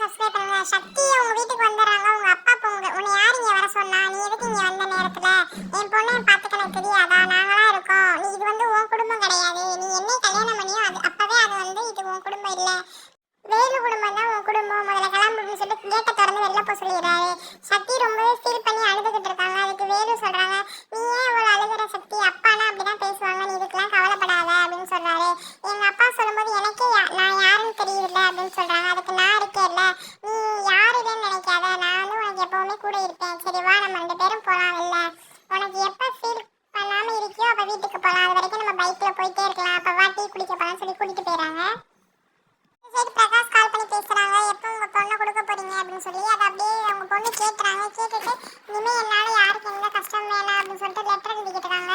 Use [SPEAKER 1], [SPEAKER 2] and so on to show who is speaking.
[SPEAKER 1] Subscribe பண்ணுங்க. சக்தி உங்க வீட்டுக்கு வந்துறாங்க. உங்க அப்பா உன்னை யார் இங்க வர சொன்னா? நீ எதுக்கு இங்க வந்த நேரத்துல? என் பொண்ணை பாத்துக்க எனக்கு தெரியாதா? நாங்களா இருக்கோம். நீ இது உன் குடும்பம் கிடையாது. நீ என்னை கல்யாணம் பண்ணியோ அப்பவே அது இது உன் குடும்பம் இல்ல. வேலு குடும்பம் தான் உன் குடும்பம். முதல்ல கிளம்புன்னு சொல்லிட்டு கேட்டை திறந்து வெளில போக சொல்லிடுறாரு. சக்தி ரொம்பவே ஃபீல் பண்ணி அழுதுகிட்டு இருக்காங்க. அதுக்கு வேலு சொல்றாங்க, நீ ஏன் இவ்வளவு அழுகிற சக்தி? அப்பானா அப்படிதான் பேசுவாங்க, நீ இதுக்கெல்லாம் கவலைப்படாத அப்படின்னு சொல்றாரு. எங்க அப்பா சொல்லும்போது எனக்கே நான் யாருன்னு தெரியல அப்படின்னு சொல்றாங்க. அதுக்கு நான் இருக்கேன்ல, நீ யார் இல்லைன்னு நினைக்காத, நான் உனக்கு எப்பவுமே கூட இருப்பேன். சரி வா, நம்ம 2 பேரும் போலாம். இல்ல உனக்கு எப்ப ஃபீல் பண்ணாம இருக்கியோ அப்ப வீட்டுக்கு போலாம். அது வரைக்கும் நம்ம பைக்ல போயிட்டே இருக்கலாம். அப்ப வா டீ குடிக்க போலாம்னு சொல்லி கூட்டிட்டு போயிறாங்க. சரி, பிரகாஷ் கால் பண்ணி பேசுறாங்க. எப்போ உங்க பொண்ணை கொடுக்க போறீங்க அப்படின்னு சொல்லி. அதை அப்படியே அவங்க பொண்ணு கேட்கறாங்க. கேட்டுட்டு இனிமே என்னால யாருக்கு எந்த கஷ்டம் வேணாம் அப்படின்னு சொல்லிட்டு லெட்டர் எழுதிக்கிட்டு இருக்காங்க.